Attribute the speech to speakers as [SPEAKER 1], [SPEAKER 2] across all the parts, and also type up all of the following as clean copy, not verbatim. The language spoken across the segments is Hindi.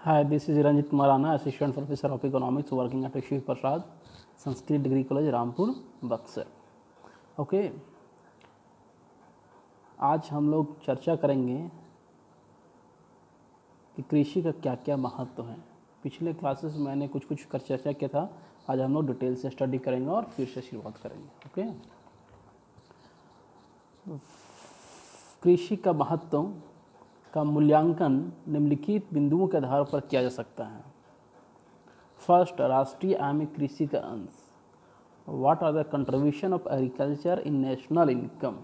[SPEAKER 1] Hi, this is Ranjit Marana, Assistant Professor of Economics working at Shiv Prasad Sanskrit Degree College, Rampur, Buxar. Okay, आज हम लोग चर्चा करेंगे कि कृषि का क्या क्या महत्व है. पिछले क्लासेस में मैंने कुछ कुछ कर चर्चा किया था. आज हम लोग डिटेल से स्टडी करेंगे और फिर से शुरुआत करेंगे. ओके, कृषि का महत्व का मूल्यांकन निम्नलिखित बिंदुओं के आधार पर किया जा सकता है. फर्स्ट, राष्ट्रीय आय में कृषि का अंश. What are the contribution of agriculture in national income.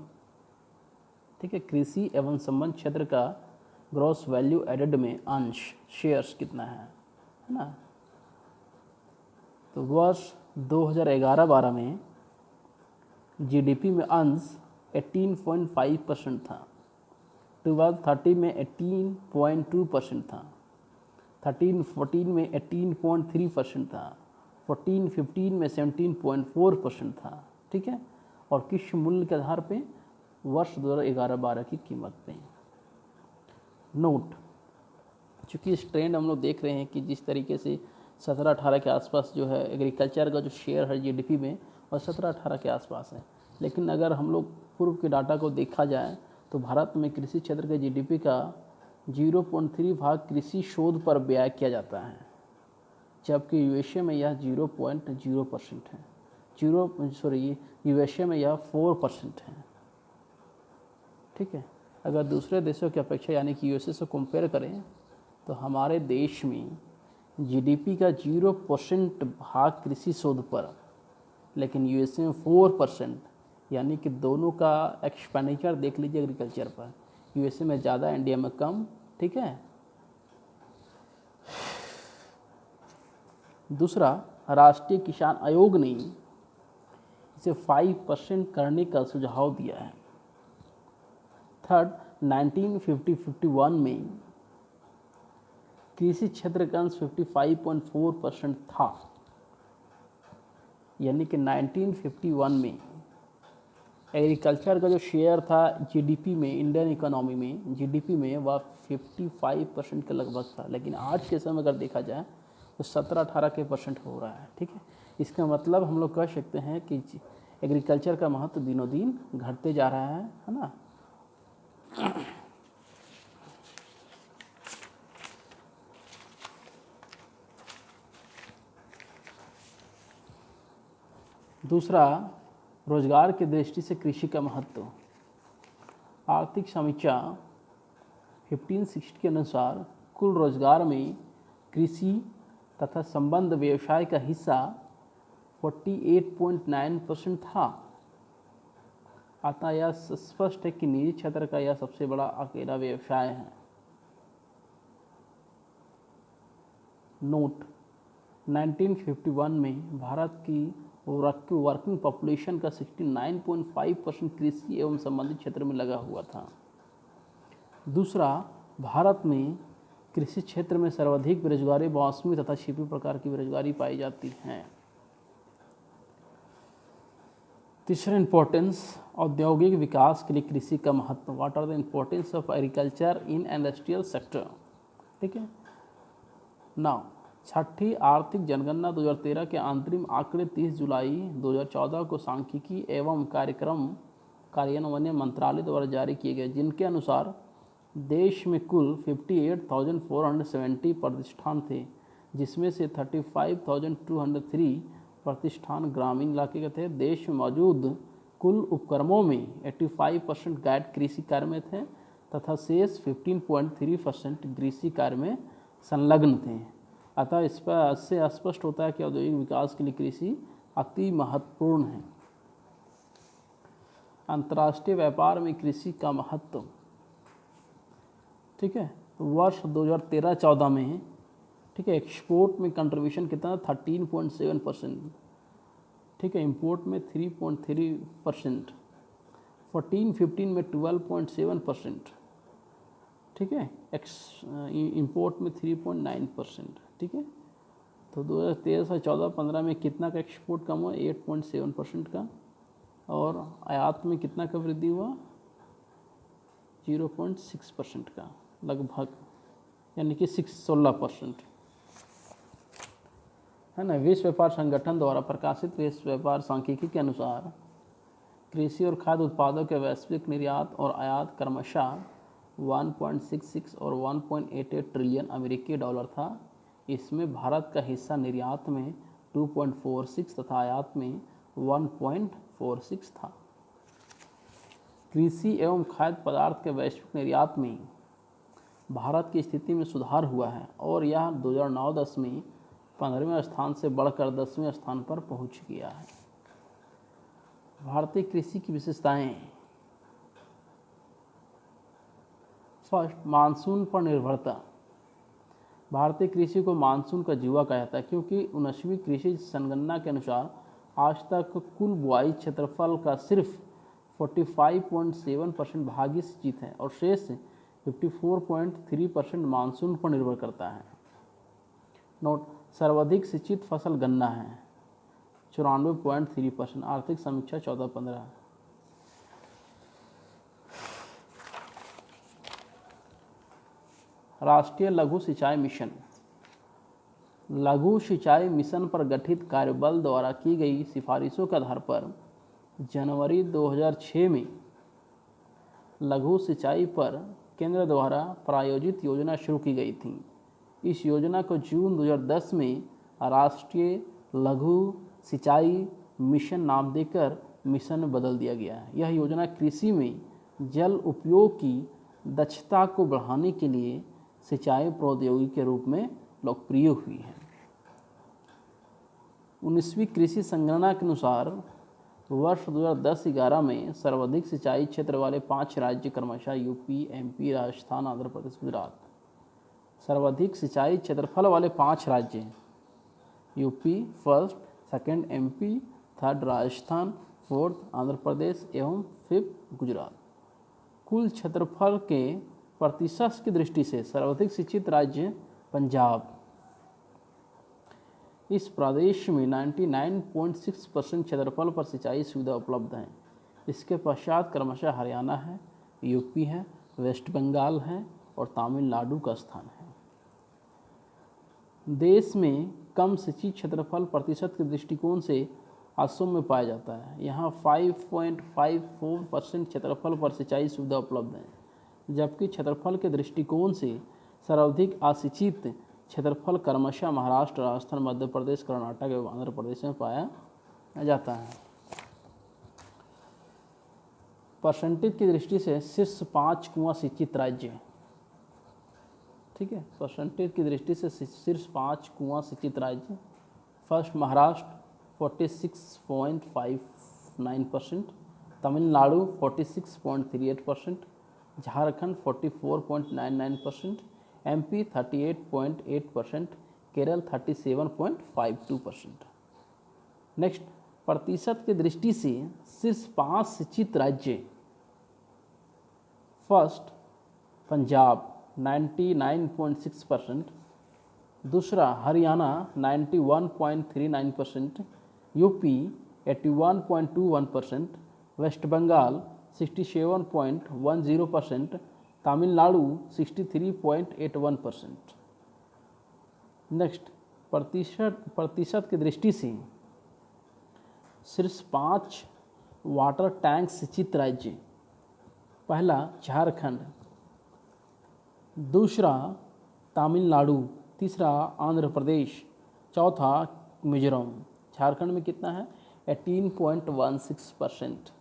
[SPEAKER 1] ठीक है, कृषि एवं संबंध क्षेत्र का ग्रॉस वैल्यू एडेड में अंश, शेयर्स कितना है ना. तो वर्ष 2011-12 में जीडीपी में अंश 18.5% था. 2013 में 18.2% था. 13-14 में 18.3% था. 14-15 में 17.4% था. ठीक है, और किस मूल्य के आधार पे? वर्ष 2011-12 की कीमत पे. नोट, चूँकि इस ट्रेंड हम लोग देख रहे हैं कि जिस तरीके से 17-18 के आसपास जो है एग्रीकल्चर का जो शेयर है जीडीपी में, और 17-18 के आसपास है. लेकिन अगर हम लोग पूर्व के डाटा को देखा जाए तो भारत में कृषि क्षेत्र के जीडीपी का 0.3 भाग कृषि शोध पर व्यय किया जाता है, जबकि यूएसए में यह 0.0% है. यूएसए में यह 4% है. ठीक है, अगर दूसरे देशों की अपेक्षा यानी कि यूएसए से कंपेयर करें तो हमारे देश में जीडीपी का 0% भाग कृषि शोध पर, लेकिन यूएसए में 4%. यानी कि दोनों का एक्सपेंडिचर देख लीजिए एग्रीकल्चर पर, यूएसए में ज़्यादा, इंडिया में कम. ठीक है. दूसरा, राष्ट्रीय किसान आयोग ने इसे 5% करने का सुझाव दिया है. थर्ड, 1950-51 में कृषि क्षेत्र का अंश 55.4% था. यानी कि 1951 में एग्रीकल्चर का जो शेयर था जीडीपी में, इंडियन इकोनॉमी में, जीडीपी में, वह 55% के लगभग था. लेकिन आज के समय अगर देखा जाए तो 17-18% हो रहा है. ठीक है, इसका मतलब हम लोग कह सकते हैं कि एग्रीकल्चर का महत्व दिनों दिन घटते जा रहा है ना. दूसरा, रोजगार की दृष्टि से कृषि का महत्व. आर्थिक समीक्षा 1560 के अनुसार कुल रोजगार में कृषि तथा संबंध व्यवसाय का हिस्सा 48.9% था. अतः यह स्पष्ट है कि निजी क्षेत्र का यह सबसे बड़ा अकेला व्यवसाय है. नोट, 1951 में भारत की वर्किंग पॉपुलेशन का 69.5% कृषि एवं संबंधित क्षेत्र में लगा हुआ था. दूसरा, भारत में कृषि क्षेत्र में सर्वाधिक बेरोजगारी मौसमी तथा छिपी प्रकार की बेरोजगारी पाई जाती है. तीसरा, इंपॉर्टेंस, औद्योगिक विकास के लिए कृषि का महत्व. What are the importance of agriculture in industrial sector. ठीक है. नाउ, छठी आर्थिक जनगणना 2013 के अंतरिम आंकड़े 30 जुलाई 2014 को सांख्यिकी एवं कार्यक्रम कार्यान्वयन मंत्रालय द्वारा जारी किए गए, जिनके अनुसार देश में कुल 58,470 प्रतिष्ठान थे, जिसमें से 35,203 प्रतिष्ठान ग्रामीण इलाके के थे. देश में मौजूद कुल उपक्रमों में 85% गैर कृषि कार्य में थे तथा शेष 15.3% कृषि कार्य में संलग्न थे. अतः इससे स्पष्ट होता है कि औद्योगिक विकास के लिए कृषि अति महत्वपूर्ण है. अंतर्राष्ट्रीय व्यापार में कृषि का महत्व. ठीक है, तो वर्ष 2013-14 में, ठीक है, एक्सपोर्ट में कंट्रीब्यूशन कितना? 13.7%. ठीक है, इंपोर्ट में 3.3%. 14-15 में 12.7%. ठीक है, इंपोर्ट में 3.9%. ठीक है, तो 2013 से 14-15 में कितना का एक्सपोर्ट कम हुआ? 8.7% का. और आयात में कितना का वृद्धि हुआ? 0.6% का लगभग. यानी कि 16%, है ना। विश्व व्यापार संगठन द्वारा प्रकाशित विश्व व्यापार सांख्यिकी के अनुसार कृषि और खाद्य उत्पादों के वैश्विक निर्यात और आयात क्रमशः 1.66 और 1.88 ट्रिलियन अमेरिकी डॉलर था। इसमें भारत का हिस्सा निर्यात में 2.46 तथा आयात में 1.46 था। कृषि एवं खाद्य पदार्थ के वैश्विक निर्यात में भारत की स्थिति में सुधार हुआ है और यह 2009-10 में 15वें स्थान से बढ़कर 10वें स्थान पर पहुंच गया है। भारतीय कृषि की विशेषताएं। फर्स्ट, मानसून पर निर्भरता। भारतीय कृषि को मानसून का जीवा कहा जाता है क्योंकि 19वीं कृषि जनगणना के अनुसार आज तक कुल बुआई क्षेत्रफल का सिर्फ 45.7% भाग्य सिंचित है और शेष 54.3% मानसून पर निर्भर करता है। नोट, सर्वाधिक सिंचित फसल गन्ना है 94.3%। आर्थिक समीक्षा 14-15। राष्ट्रीय लघु सिंचाई मिशन। लघु सिंचाई मिशन पर गठित कार्यबल द्वारा की गई सिफारिशों के आधार पर जनवरी 2006 में लघु सिंचाई पर केंद्र द्वारा प्रायोजित योजना शुरू की गई थी। इस योजना को जून 2010 में राष्ट्रीय लघु सिंचाई मिशन नाम देकर मिशन में बदल दिया गया है। यह योजना कृषि में जल उपयोग की दक्षता को बढ़ाने के लिए सिंचाई प्रौद्योगिकी के रूप में लोकप्रिय हुई है। 19वीं कृषि संगणना के अनुसार वर्ष 2010-11 में सर्वाधिक सिंचाई क्षेत्र वाले 5 राज्य क्रमशः यूपी, एमपी, राजस्थान, आंध्र प्रदेश, गुजरात। सर्वाधिक सिंचाई क्षेत्रफल वाले 5 राज्य UP first, second MP, third Rajasthan, fourth Andhra Pradesh एवं फिफ्थ गुजरात। कुल क्षेत्रफल के प्रतिशत की दृष्टि से सर्वाधिक सिंचित राज्य पंजाब। इस प्रदेश में 99.6% क्षेत्रफल पर सिंचाई सुविधा उपलब्ध है। इसके पश्चात क्रमशः हरियाणा है, यूपी है, वेस्ट बंगाल है और तमिलनाडु का स्थान है। देश में कम सिंचित क्षेत्रफल प्रतिशत के दृष्टिकोण से असम में पाया जाता है। यहाँ 5.54% क्षेत्रफल पर सिंचाई सुविधा उपलब्ध है, जबकि क्षेत्रफल के दृष्टिकोण से सर्वाधिक असिंचित क्षेत्रफल क्रमशः महाराष्ट्र, राजस्थान, मध्य प्रदेश, कर्नाटक एवं आंध्र प्रदेश में पाया जाता है। परसेंटेज की दृष्टि से शीर्ष 5 कुआं सिंचित राज्य, ठीक है। परसेंटेज की दृष्टि से शीर्ष 5 कुआं सिंचित राज्य। First Maharashtra 46.59%, Tamil Nadu 46.38%, Jharkhand 44.99%, MP 38.8%, Kerala 37.52%। Next, प्रतिशत की दृष्टि से शीर्ष 5 सिंचित राज्य। फर्स्ट पंजाब 99.6%, दूसरा Haryana 91.39%, UP 81.21%, West Bengal 67.10%, Tamil Nadu 63.81%। Next, प्रतिशत की दृष्टि से शीर्ष 5 वाटर टैंक सिंचित राज्य। पहला झारखंड, दूसरा तमिलनाडु, तीसरा आंध्र प्रदेश, चौथा मिजोरम। झारखंड में कितना है 18.16%,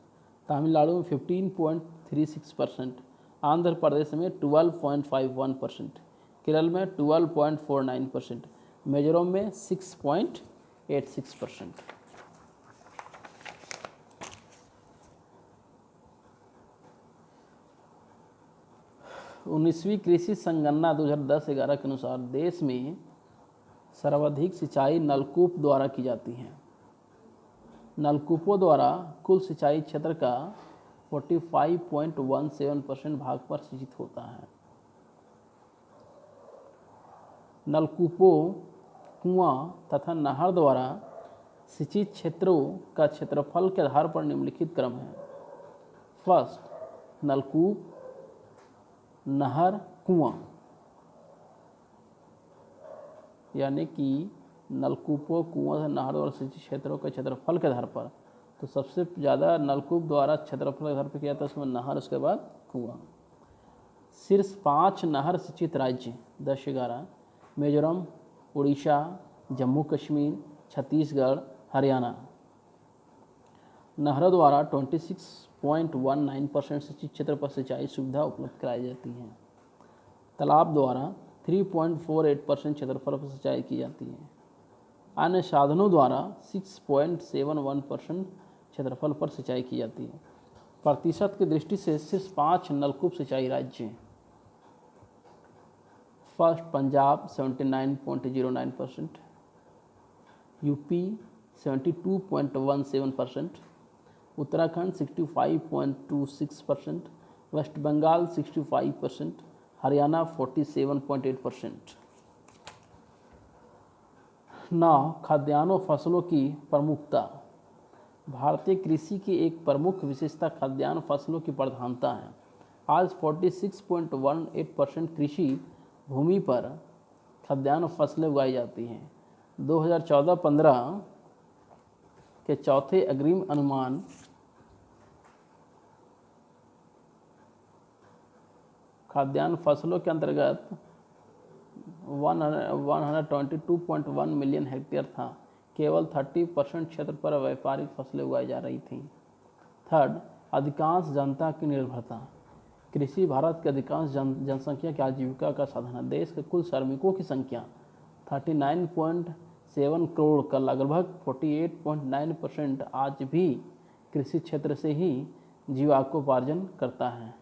[SPEAKER 1] तमिलनाडु में 15.36%, आंध्र प्रदेश में 12.51%, केरल में 12.49%, मिजोरम में 6.86%। उन्नीसवीं कृषि संगणना 2010-11 के अनुसार देश में सर्वाधिक सिंचाई नलकूप द्वारा की जाती है। नलकूपों द्वारा कुल सिंचाई क्षेत्र का 45.17% भाग पर सिंचित होता है। नलकूपों, कुआं तथा नहर द्वारा सिंचित क्षेत्रों का क्षेत्रफल के आधार पर निम्नलिखित क्रम है। फर्स्ट नलकूप, नहर, कुआं। यानी कि नलकूपों, कुआं, नहर और सिंचाई क्षेत्रों के क्षेत्रफल के आधार पर, तो सबसे ज़्यादा नलकूप द्वारा क्षेत्रफल के आधार पर किया था, उसमें नहर, उसके बाद कुआं। शीर्ष 5 नहर सिंचित राज्य 10-11: मिजोरम, उड़ीसा, जम्मू कश्मीर, छत्तीसगढ़, हरियाणा। नहरों द्वारा 26.19% सिंचित क्षेत्र पर सिंचाई सुविधा उपलब्ध कराई जाती है। तालाब द्वारा 3.48% क्षेत्रफल पर सिंचाई की जाती है। अन्य साधनों द्वारा 6.71% क्षेत्रफल पर सिंचाई की जाती है। प्रतिशत की दृष्टि से शीर्ष 5 नलकूप सिंचाई राज्य: first Punjab 79.09%, UP 72.17%, Uttarakhand 65.26%, West Bengal 65%, Haryana 47.8%। 9. खाद्यान्नों फसलों की प्रमुखता। भारतीय कृषि की एक प्रमुख विशेषता खाद्यान्न फसलों की प्रधानता है। आज 46.18% कृषि भूमि पर खाद्यान्न फसलें उगाई जाती हैं। 2014-15 के चौथे अग्रिम अनुमान खाद्यान्न फसलों के अंतर्गत 122.1 मिलियन हेक्टेयर था। केवल 30% क्षेत्र पर व्यापारिक फसलें उगाई जा रही थीं। थर्ड, अधिकांश जनता की निर्भरता। कृषि भारत के अधिकांश जनसंख्या की आजीविका का साधन है। देश के कुल श्रमिकों की संख्या 39.7 करोड़ का लगभग 48.9% आज भी कृषि क्षेत्र से ही जीविकोपार्जन करता है।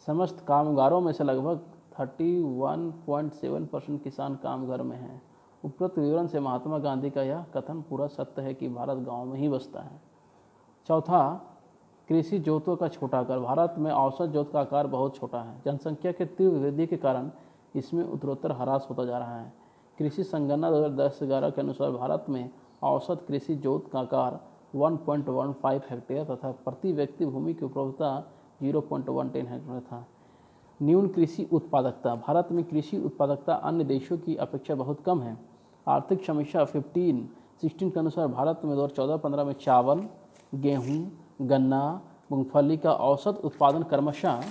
[SPEAKER 1] समस्त कामगारों में से लगभग 31.7% किसान कामगार में हैं। उपरोक्त विवरण से महात्मा गांधी का यह कथन पूरा सत्य है कि भारत गांव में ही बसता है। चौथा, कृषि जोतों का छोटा आकार। भारत में औसत जोत का आकार बहुत छोटा है। जनसंख्या के तीव्र वृद्धि के कारण इसमें उत्तरोत्तर ह्रास होता जा रहा है। कृषि संगणना 2010-11 के अनुसार भारत में औसत कृषि जोत का आकार 1.15 हेक्टेयर तथा प्रति व्यक्ति भूमि की उपलब्धता 0.110 हेक्टेयर था। न्यून कृषि उत्पादकता। भारत में कृषि उत्पादकता अन्य देशों की अपेक्षा बहुत कम है। आर्थिक समीक्षा 15-16 के अनुसार भारत में 2014-15 में चावल, गेहूं, गन्ना, मूंगफली का औसत उत्पादन क्रमशः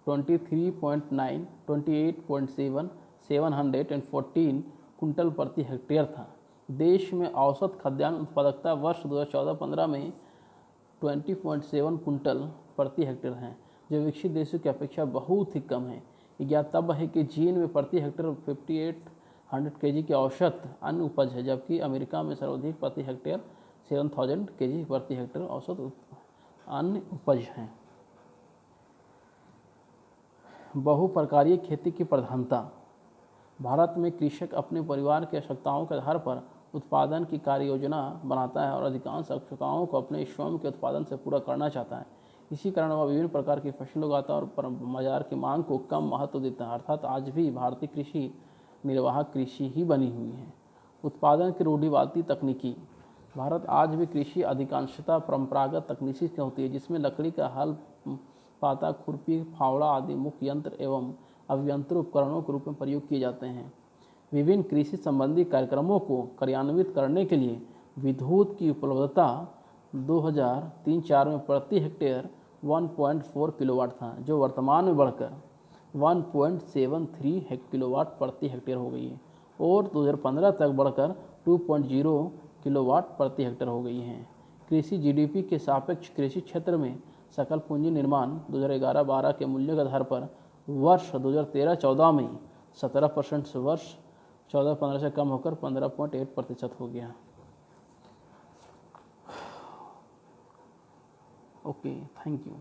[SPEAKER 1] 23.9, 28.7, 714 कुंटल प्रति हेक्टेयर था। देश में औसत खाद्यान्न उत्पादकता वर्ष 2014-15 में 20.7 कुंटल प्रति हेक्टेयर है, जो विकसित देशों की अपेक्षा बहुत ही कम है। ज्ञातव्य है कि चीन में प्रति हेक्टेयर 5800 केजी की औसत अन्न उपज है, जबकि अमेरिका में सर्वाधिक प्रति हेक्टेयर 7000 केजी प्रति हेक्टेयर औसत अन्न उपज है। बहुप्रकारीय खेती की प्रधानता। भारत में कृषक अपने परिवार की आवश्यकताओं के आधार पर उत्पादन की कार्य योजना बनाता है और अधिकांश आवश्यकताओं को अपने स्वयं के उत्पादन से पूरा करना चाहता है। इसी कारण वह विभिन्न प्रकार की फसल उगाता है और बाजार की मांग को कम महत्व देता है। अर्थात आज भी भारतीय कृषि निर्वाहक कृषि ही बनी हुई है। उत्पादन की रूढ़िवादी तकनीकी। भारत आज भी कृषि अधिकांशतः परंपरागत तकनीक से होती है, जिसमें लकड़ी का हल, पाता, खुरपी, फावड़ा आदि मुख्य यंत्र एवं अभियंत्र उपकरणों के रूप में प्रयोग किए जाते हैं। विभिन्न कृषि संबंधी कार्यक्रमों को कार्यान्वित करने के लिए विद्युत की उपलब्धता 2003-04 में प्रति हेक्टेयर 1.4 किलोवाट था, जो वर्तमान में बढ़कर 1.73 किलोवाट प्रति हेक्टेयर हो गई है और 2015 तक बढ़कर 2.0 किलोवाट प्रति हेक्टेयर हो गई है। कृषि जीडीपी के सापेक्ष कृषि क्षेत्र में सकल पूंजी निर्माण 2011-12 के मूल्य के आधार पर वर्ष 2013-14 में 17% से वर्ष 14-15 से कम होकर 15.8% हो गया। Okay, thank you.